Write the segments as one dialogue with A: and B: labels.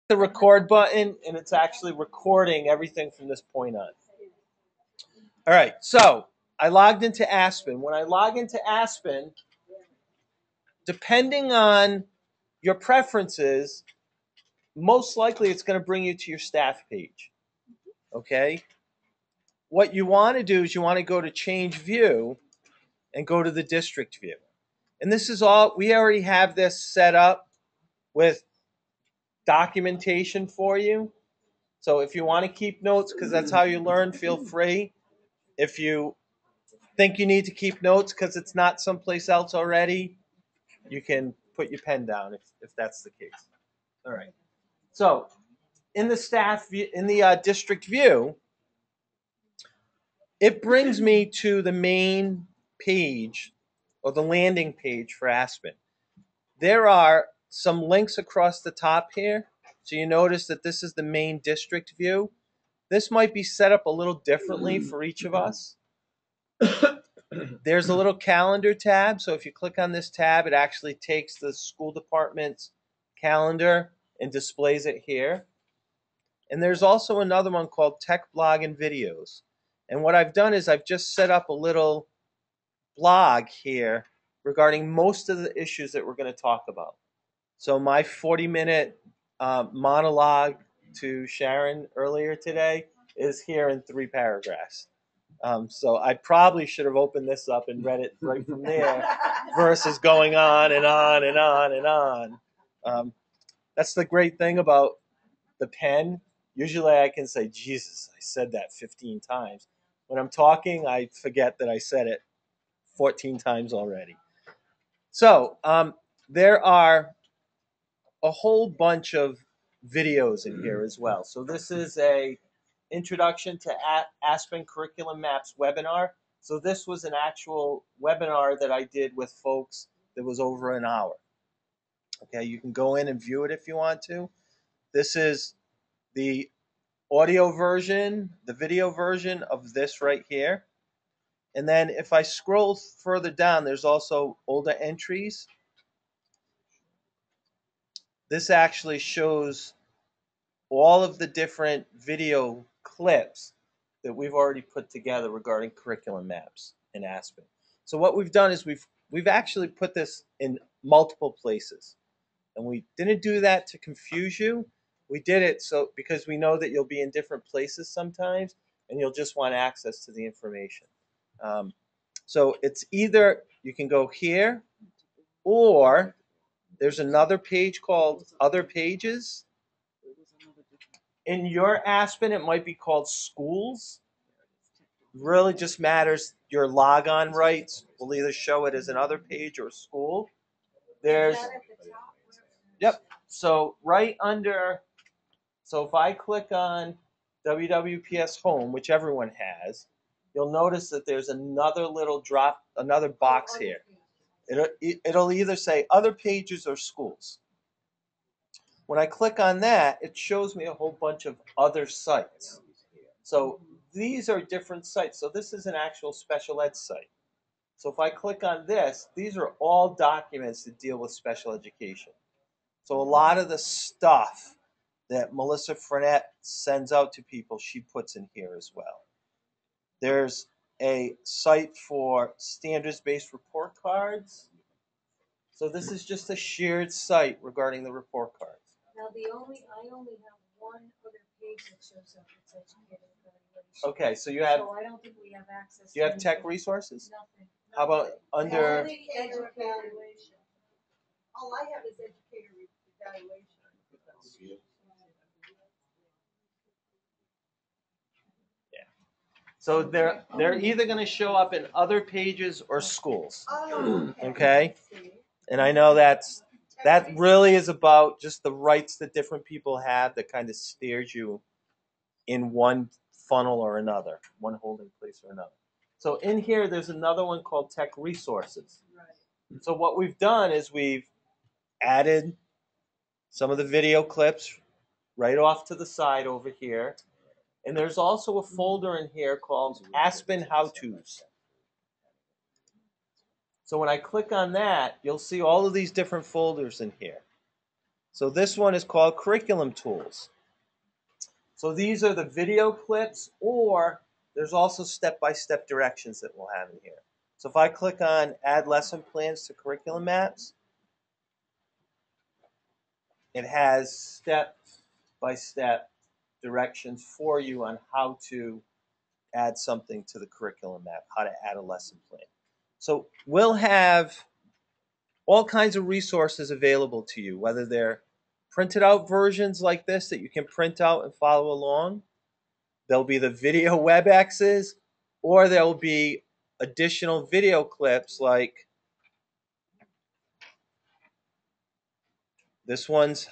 A: the record button, and it's actually recording everything from this point on. All right, so I logged into Aspen. When I log into Aspen, depending on your preferences, most likely it's going to bring you to your staff page. Okay? What you want to do is you want to go to change view and go to the district view. And this is all, we already have this set up with documentation for you. So if you want to keep notes, because that's how you learn, feel free. If you think you need to keep notes because it's not someplace else already, you can put your pen down if that's the case. All right. So in the staff view, in the district view, it brings me to the main page or the landing page for Aspen. There are some links across the top here. So you notice that this is the main district view. This might be set up a little differently for each of us. There's a little calendar tab. So if you click on this tab, it actually takes the school department's calendar and displays it here. And there's also another one called Tech Blog and Videos. And what I've done is I've just set up a little blog here regarding most of the issues that we're going to talk about. So my 40-minute monologue to Sharon earlier today is here in 3 paragraphs. So I probably should have opened this up and read it right from there versus going on and on and on and on. That's the great thing about the pen. Usually I can say, Jesus, I said that 15 times. When I'm talking, I forget that I said it 14 times already. So there are a whole bunch of videos in here as well. So this is a introduction to Aspen Curriculum Maps webinar. So this was an actual webinar that I did with folks that was over an hour. Okay, you can go in and view it if you want to. This is the audio version, the video version of this right here. And then if I scroll further down, there's also older entries. This actually shows all of the different video clips that we've already put together regarding curriculum maps in Aspen. So what we've done is we've actually put this in multiple places. And we didn't do that to confuse you. We did it so because we know that you'll be in different places sometimes and you'll just want access to the information. So it's either you can go here or there's another page called Other Pages. In your Aspen, it might be called Schools. Really just matters your logon rights. We'll either show it as another page or school. There's, yep. So right under, so if I click on WWPS Home, which everyone has, you'll notice that there's another little another box here. It'll either say Other Pages or Schools. When I click on that, it shows me a whole bunch of other sites. So these are different sites. So this is an actual special ed site. So if I click on this, these are all documents that deal with special education. So a lot of the stuff that Melissa Frenette sends out to people, she puts in here as well. There's a site for standards-based report cards. So this is just a shared site regarding the report cards.
B: Now I only have one other page that shows up. It's educator evaluation.
A: Okay, so you have.
B: So I don't think we have access.
A: Do you have tech resources?
B: Nothing.
A: How about under?
B: Only educator evaluation.
C: All I have is educator evaluation.
A: Yeah. So they're either going to show up in Other Pages or Schools.
C: Oh,
A: okay. And I know that really is about just the rights that different people have that kind of steers you in one funnel or another, one holding place or another. So in here, there's another one called Tech Resources. Right. So what we've done is we've added some of the video clips right off to the side over here. And there's also a folder in here called Aspen How-Tos. So when I click on that, you'll see all of these different folders in here. So this one is called Curriculum Tools. So these are the video clips, or there's also step-by-step directions that we'll have in here. So if I click on Add Lesson Plans to Curriculum Maps, it has step-by-step directions for you on how to add something to the curriculum map, how to add a lesson plan. So we'll have all kinds of resources available to you, whether they're printed out versions like this that you can print out and follow along. There'll be the video Webexes, or there'll be additional video clips like this one's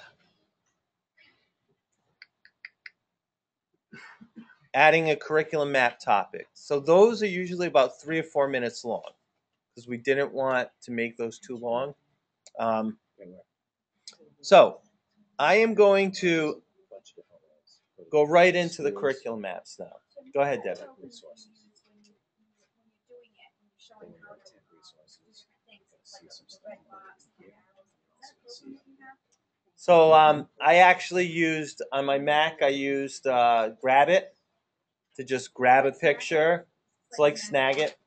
A: adding a curriculum map topic. So those are usually about 3 or 4 minutes long because we didn't want to make those too long. So I am going to go right into the curriculum maps now. Go ahead, Devin. So I actually used, on my Mac, I used Grab It to just grab a picture. It's like Snag It.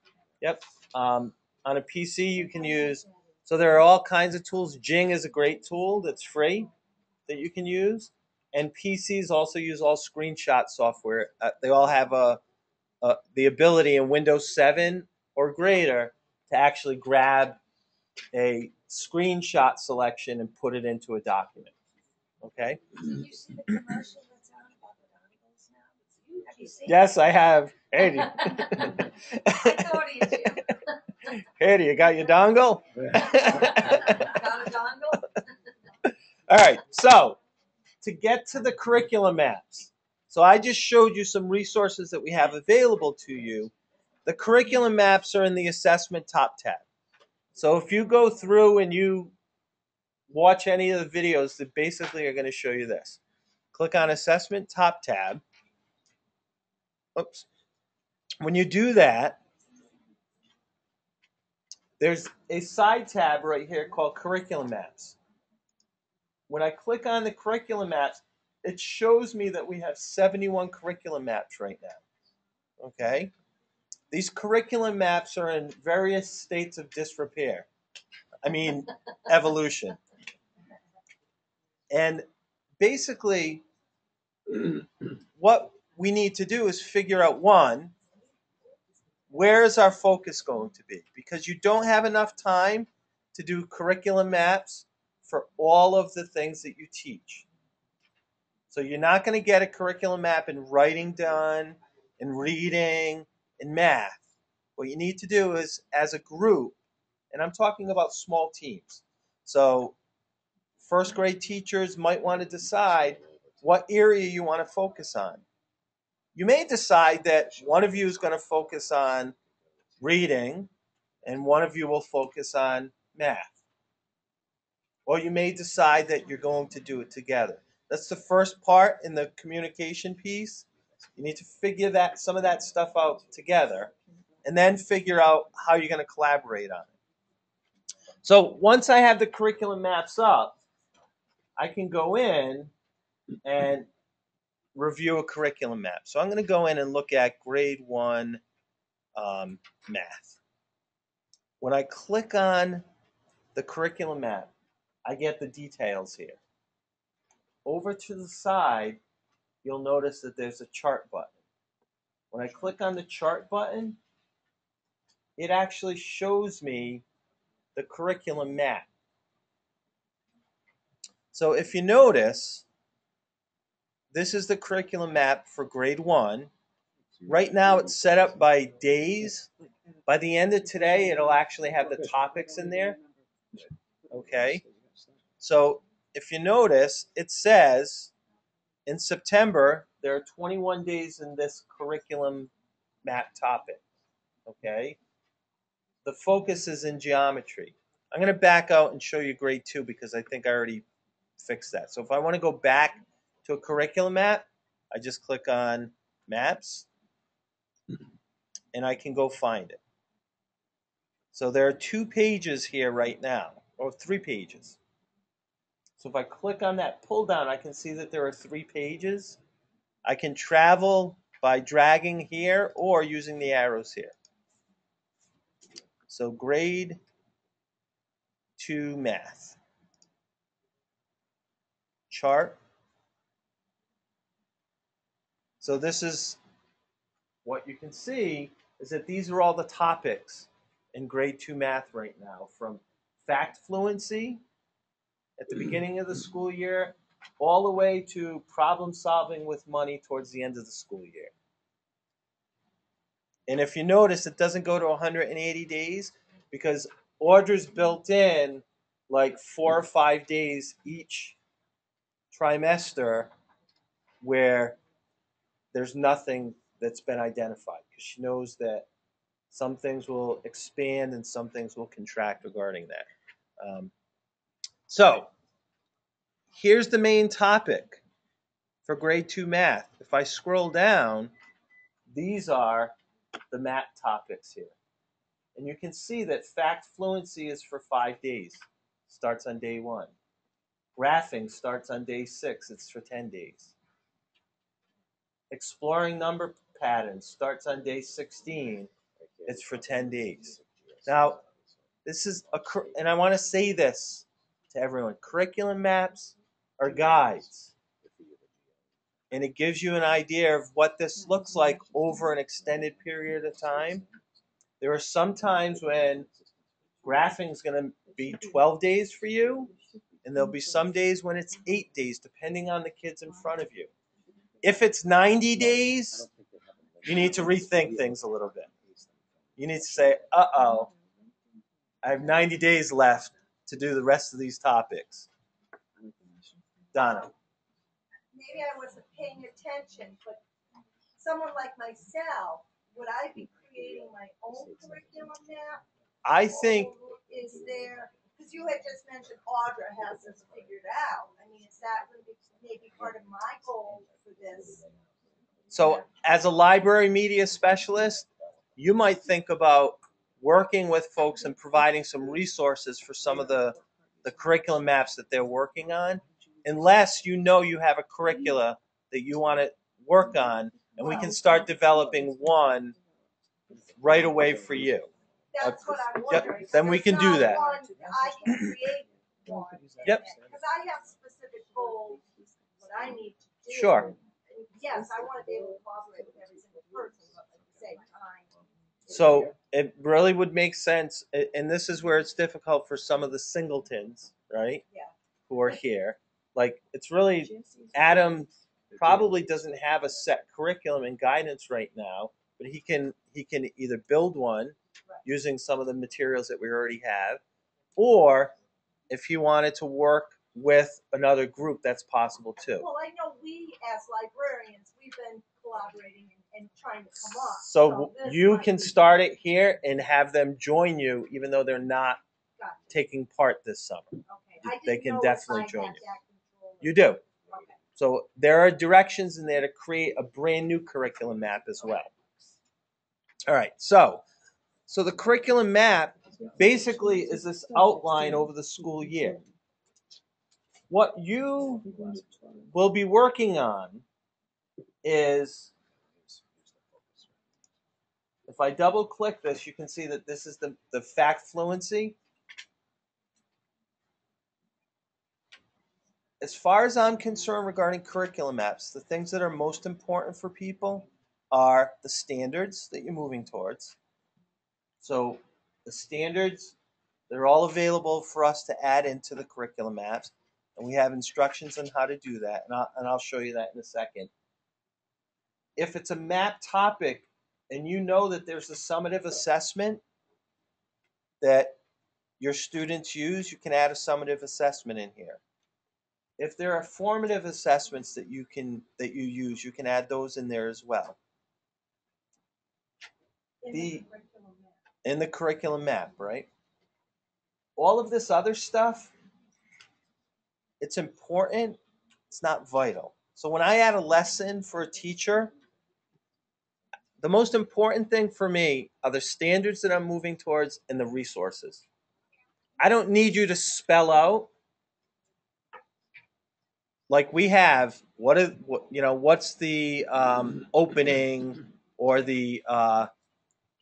A: Yep. On a PC, you can use, so there are all kinds of tools. Jing is a great tool that's free that you can use. And PCs also use all screenshot software. They all have the ability in Windows 7 or greater to actually grab a screenshot selection and put it into a document. Okay?
B: Did you see the commercial that's on about the dongles now? Have you seen
A: Yes,
B: it?
A: I have. Hey,
B: I thought of you.
A: Hey, you got your dongle?
B: Got a dongle?
A: All right, so to get to the curriculum maps, so I just showed you some resources that we have available to you. The curriculum maps are in the assessment top tab. So if you go through and you watch any of the videos that basically are going to show you this, click on assessment top tab. Oops. When you do that, there's a side tab right here called curriculum maps. When I click on the curriculum maps, it shows me that we have 71 curriculum maps right now. Okay? These curriculum maps are in various states of disrepair. I mean, evolution. And basically, what we need to do is figure out, one, where is our focus going to be? Because you don't have enough time to do curriculum maps for all of the things that you teach. So you're not going to get a curriculum map in writing done, in reading, in math. What you need to do is, as a group, and I'm talking about small teams. So first grade teachers might want to decide what area you want to focus on. You may decide that one of you is going to focus on reading and one of you will focus on math. Or you may decide that you're going to do it together. That's the first part in the communication piece. You need to figure some of that stuff out together and then figure out how you're going to collaborate on it. So once I have the curriculum maps up, I can go in and review a curriculum map. So I'm going to go in and look at grade 1 math. When I click on the curriculum map, I get the details here. Over to the side, you'll notice that there's a chart button. When I click on the chart button, it actually shows me the curriculum map. So if you notice, this is the curriculum map for grade 1. Right now it's set up by days. By the end of today, it'll actually have the topics in there. Okay. So if you notice, it says in September, there are 21 days in this curriculum map topic. Okay. The focus is in geometry. I'm going to back out and show you grade 2 because I think I already fixed that. So if I want to go back to a curriculum map, I just click on maps and I can go find it. So there are 2 pages here right now, or 3 pages. So if I click on that pull down, I can see that there are 3 pages. I can travel by dragging here or using the arrows here. So grade 2 math chart. So this is what you can see is that these are all the topics in grade 2 math right now, from fact fluency at the beginning of the school year all the way to problem solving with money towards the end of the school year. And if you notice, it doesn't go to 180 days because Audra's built in like 4 or 5 days each trimester where there's nothing that's been identified because she knows that some things will expand and some things will contract regarding that. So here's the main topic for grade 2 math. If I scroll down, these are the math topics here. And you can see that fact fluency is for 5 days. Starts on day 1. Graphing starts on day 6. It's for 10 days. Exploring number patterns starts on day 16. It's for 10 days. Now, this is and I want to say this to everyone. Curriculum maps are guides. And it gives you an idea of what this looks like over an extended period of time. There are some times when graphing is going to be 12 days for you, and there'll be some days when it's 8 days, depending on the kids in front of you. If it's 90 days, you need to rethink things a little bit. You need to say, uh-oh, I have 90 days left to do the rest of these topics. Donna.
C: Maybe I wasn't paying attention, but someone like myself, would I be creating my own curriculum map?
A: I think,
C: Or is there, because you had just mentioned Audra has this figured out. I mean, is that going to be maybe part of my goal for this?
A: so as a library media specialist, you might think about working with folks and providing some resources for some of the curriculum maps that they're working on, unless you know you have a curricula that you want to work on, and we can start developing one right away for you.
C: That's what I'm
A: Yep,
C: wondering.
A: then we can do that.
C: I can create one.
A: Yep.
C: Because I have specific goals, what I need to do.
A: Sure.
C: And yes, I want to be able to cooperate with every single person, but at the same time.
A: So it really would make sense, and this is where it's difficult for some of the singletons, right?
C: Yeah.
A: Who are here. Like, it's really, Adam probably doesn't have a set curriculum and guidance right now, but he can either build one using some of the materials that we already have, or if he wanted to work with another group, that's possible too.
C: Well, I know we as librarians, we've been collaborating and trying to come up.
A: So you can start it here and have them join you, even though they're not taking part this summer.
C: Okay.
A: They can definitely join you. You
C: do.
A: do.
C: Okay.
A: So there are directions in there to create a brand new curriculum map as well. All right, so the curriculum map basically is this outline over the school year. What you will be working on is, if I double click this, you can see that this is the fact fluency. As far as I'm concerned regarding curriculum maps, the things that are most important for people are the standards that you're moving towards. So the standards, they're all available for us to add into the curriculum maps, and we have instructions on how to do that, and I'll show you that in a second. If it's a map topic and you know that there's a summative assessment that your students use, you can add a summative assessment in here. If there are formative assessments that you use, you can add those in there as well. In the curriculum map, right? All of this other stuff, it's important, it's not vital. So when I add a lesson for a teacher, the most important thing for me are the standards that I'm moving towards and the resources. I don't need you to spell out like we have, what's the opening or the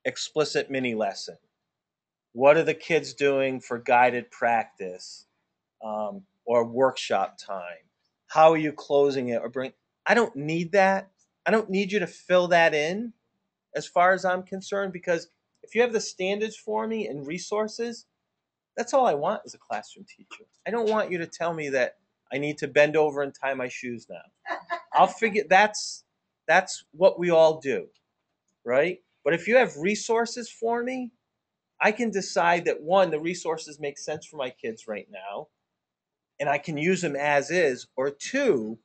A: explicit mini lesson? What are the kids doing for guided practice or workshop time? How are you closing it or bring? I don't need that. I don't need you to fill that in as far as I'm concerned, because if you have the standards for me and resources, that's all I want as a classroom teacher. I don't want you to tell me that I need to bend over and tie my shoes now. I'll figure that's what we all do, right? But if you have resources for me, I can decide that one, the resources make sense for my kids right now, and I can use them as is, or two,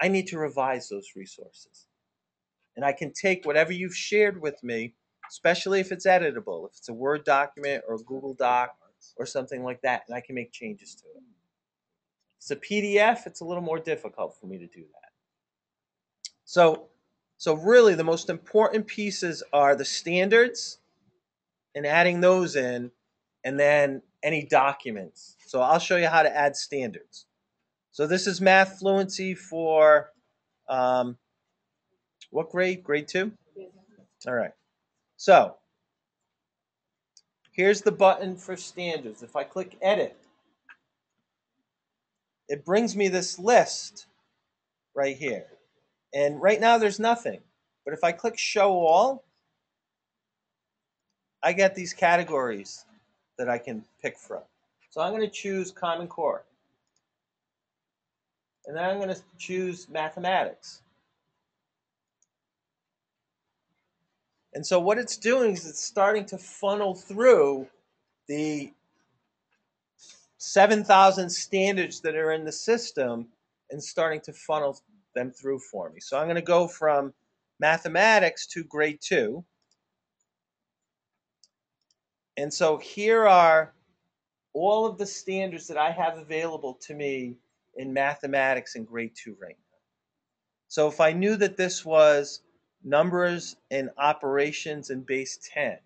A: I need to revise those resources. And I can take whatever you've shared with me, especially if it's editable, if it's a Word document or a Google Doc or something like that, and I can make changes to it. If it's a PDF, it's a little more difficult for me to do that. So really the most important pieces are the standards and adding those in, and then any documents. So I'll show you how to add standards. So this is math fluency for what grade? Grade 2? All right. So here's the button for standards. If I click edit, it brings me this list right here. And right now there's nothing. But if I click show all, I get these categories that I can pick from. So I'm going to choose Common Core. And then I'm going to choose mathematics. And so what it's doing is it's starting to funnel through the 7,000 standards that are in the system and starting to funnel them through for me. So I'm going to go from mathematics to grade 2. And so here are all of the standards that I have available to me in mathematics in grade 2 right now. So if I knew that this was numbers and operations in base 10,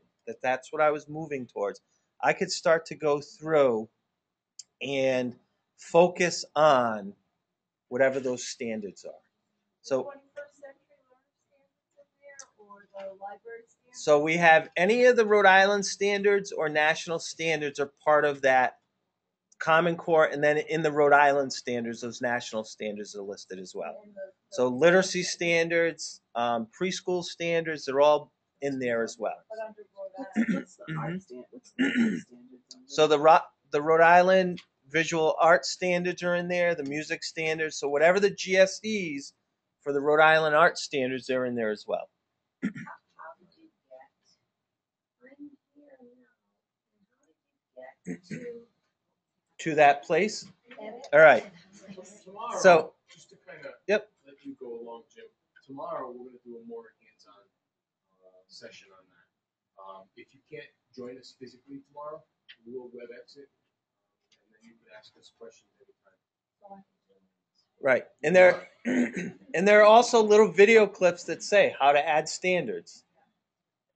A: that's what I was moving towards, I could start to go through and focus on whatever those standards are. So
C: 21st century learner standards in there, or the library standards?
A: So we have any of the Rhode Island standards or national standards are part of that Common Core, and then in the Rhode Island standards, those national standards are listed as well. So literacy standards, preschool standards, they're all in there as well.
C: But under Rhode Island,
A: So the Rhode Island visual art standards are in there, the music standards. So whatever the GSEs for the Rhode Island art standards, they're in there as well.
B: How did you get, I'm here now, and how did you get
A: To that place.
C: edit?
A: All right.
D: Tomorrow,
A: So
D: just to kind of
A: Yep.
D: let you go along, Jim. Tomorrow we're going to do a more hands-on session on that. If you can't join us physically tomorrow, we will Webex it, and then you can ask us questions anytime.
A: Right. And there are also little video clips that say how to add standards.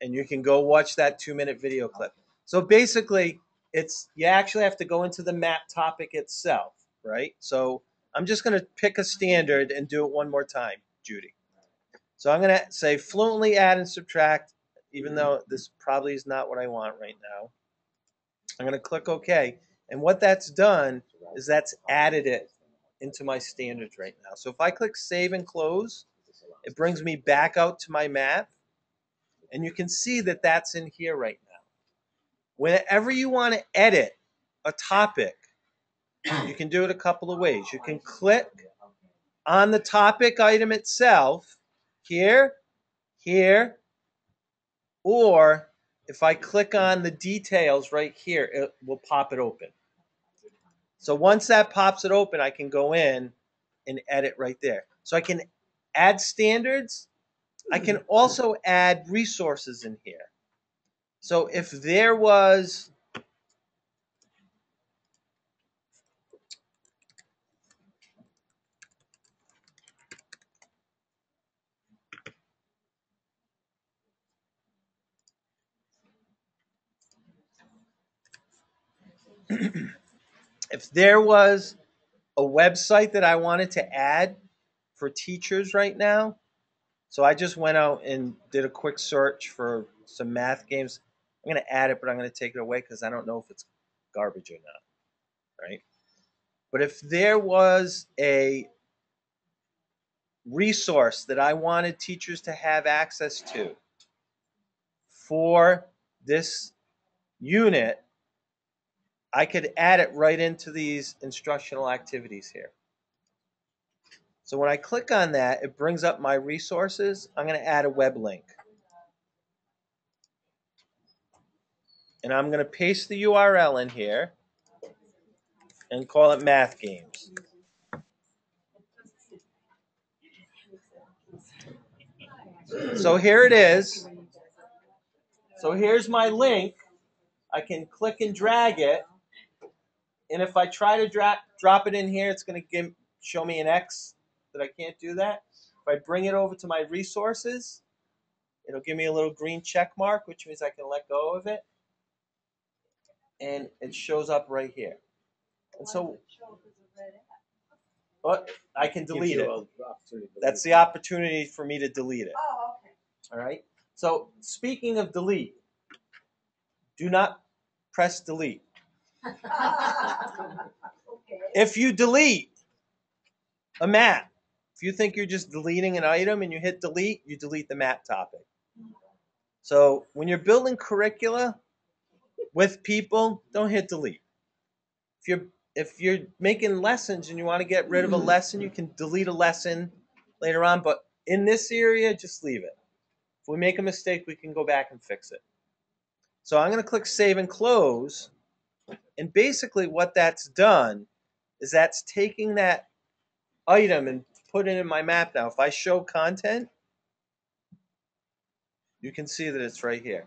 A: And you can go watch that 2-minute video clip. So basically, you actually have to go into the map topic itself, right? So I'm just going to pick a standard and do it one more time, Judy. So I'm going to say fluently add and subtract, even though this probably is not what I want right now. I'm going to click OK. And what that's done is that's added it into my standards right now. So if I click save and close, it brings me back out to my map. And you can see that that's in here right now. Whenever you want to edit a topic, you can do it a couple of ways. You can click on the topic item itself, here, or if I click on the details right here, it will pop it open. So once that pops it open, I can go in and edit right there. So I can add standards. I can also add resources in here. So if there was if there was a website that I wanted to add for teachers right now. So I just went out and did a quick search for some math games. I'm going to add it, but I'm going to take it away because I don't know if it's garbage or not, right? But if there was a resource that I wanted teachers to have access to for this unit, I could add it right into these instructional activities here. So when I click on that, it brings up my resources. I'm going to add a web link. And I'm going to paste the URL in here and call it Math Games. So here it is. So here's my link. I can click and drag it. And if I try to drop it in here, it's going to show me an X that I can't do that. If I bring it over to my resources, it'll give me a little green check mark, which means I can let go of it. And it shows up right here. And so I can delete it. That's the opportunity for me to delete it.
C: Oh, okay.
A: All right. So speaking of delete, do not press delete.
C: Okay.
A: If you delete a map, if you think you're just deleting an item and you hit delete, you delete the map topic. So when you're building curricula with people, don't hit delete. If you're making lessons and you want to get rid of a lesson, you can delete a lesson later on. But in this area, just leave it. If we make a mistake, we can go back and fix it. So I'm going to click Save and Close. And basically what that's done is that's taking that item and put it in my map now. If I show content, you can see that it's right here.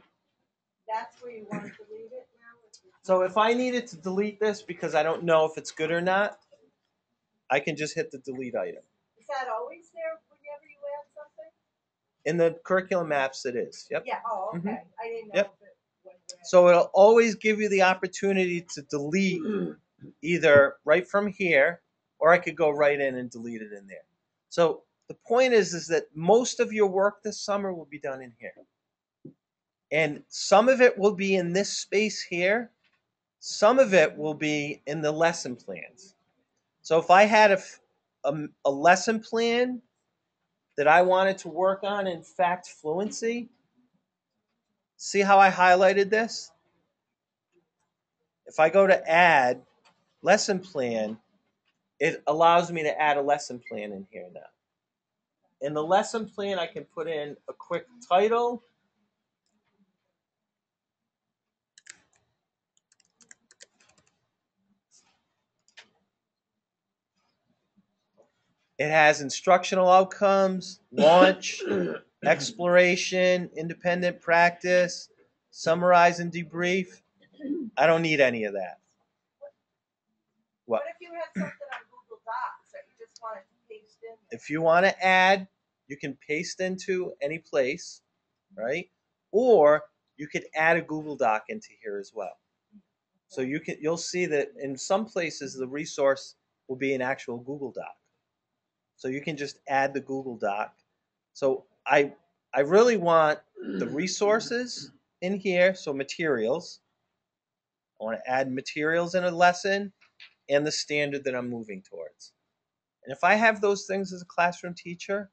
C: That's where you want to delete it now?
A: So if I needed to delete this because I don't know if it's good or not, I can just hit the delete item.
C: Is that always there whenever you add something?
A: In the curriculum maps, it is. Yep.
C: Yeah, oh, okay.
A: Mhm.
C: I didn't know
A: Yep.
C: if it went there.
A: So it'll always give you the opportunity to delete either right from here, or I could go right in and delete it in there. So the point is that most of your work this summer will be done in here. And some of it will be in this space here. Some of it will be in the lesson plans. So if I had a lesson plan that I wanted to work on in fact fluency, see how I highlighted this? If I go to add lesson plan, it allows me to add a lesson plan in here now. In the lesson plan, I can put in a quick title. It has instructional outcomes, launch, exploration, independent practice, summarize and debrief. I don't need any of that.
C: What if you had something on Google Docs that you just wanted to paste in there?
A: If you want to add, you can paste into any place, right? Or you could add a Google Doc into here as well. So you'll see that in some places the resource will be an actual Google Doc. So you can just add the Google Doc. So I really want the resources in here, so materials. I want to add materials in a lesson and the standard that I'm moving towards. And if I have those things as a classroom teacher,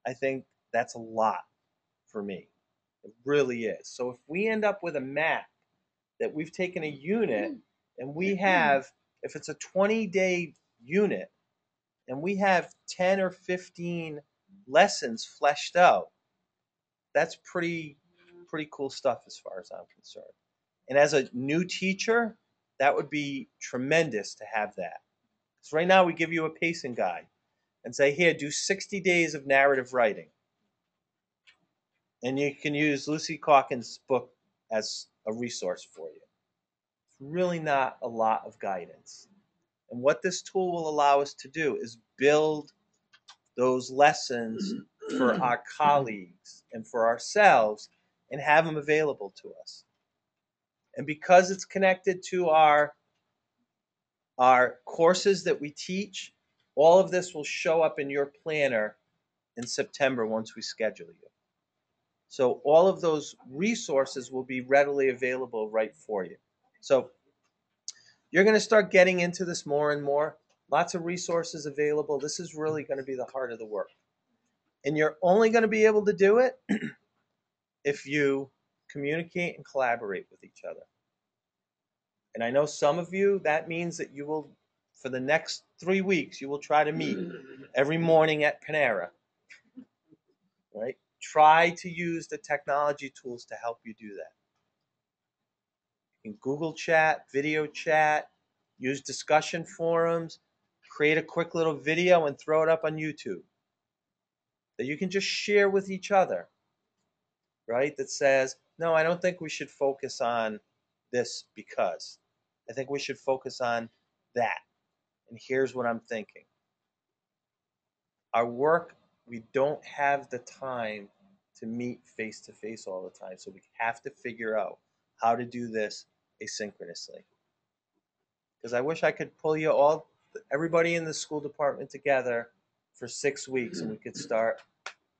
A: I think that's a lot for me. It really is. So if we end up with a map that we've taken a unit and we have, if it's a 20-day unit and we have 10 or 15 lessons fleshed out, that's pretty cool stuff as far as I'm concerned. And as a new teacher, that would be tremendous to have that. Because right now we give you a pacing guide and say, here, do 60 days of narrative writing. And you can use Lucy Calkins' book as a resource for you. It's really not a lot of guidance. And what this tool will allow us to do is build those lessons for our colleagues and for ourselves and have them available to us. And because it's connected to our our courses that we teach, all of this will show up in your planner in September once we schedule you. So all of those resources will be readily available right for you. So you're going to start getting into this more and more. Lots of resources available. This is really going to be the heart of the work. And you're only going to be able to do it if you communicate and collaborate with each other. And I know some of you, that means that you will, for the next 3 weeks, you will try to meet every morning at Panera, right? Try to use the technology tools to help you do that. You can Google chat, video chat, use discussion forums, create a quick little video and throw it up on YouTube that you can just share with each other, right? That says, no, I don't think we should focus on this because I think we should focus on that. And here's what I'm thinking. Our work, we don't have the time to meet face to face all the time. So we have to figure out how to do this asynchronously. Because I wish I could pull you all, everybody in the school department together for 6 weeks and we could start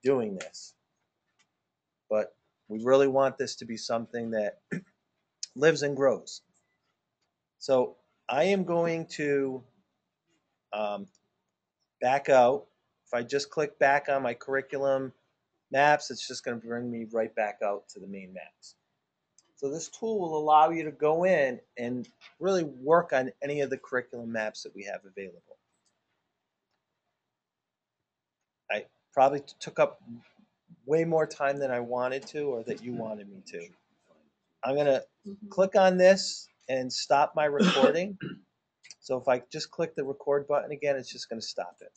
A: doing this. But we really want this to be something that lives and grows. So I am going to back out. If I just click back on my curriculum maps, it's just going to bring me right back out to the main maps. So this tool will allow you to go in and really work on any of the curriculum maps that we have available. I probably took up way more time than I wanted to or that you wanted me to. I'm going to click on this and stop my recording. So if I just click the record button again, it's just going to stop it.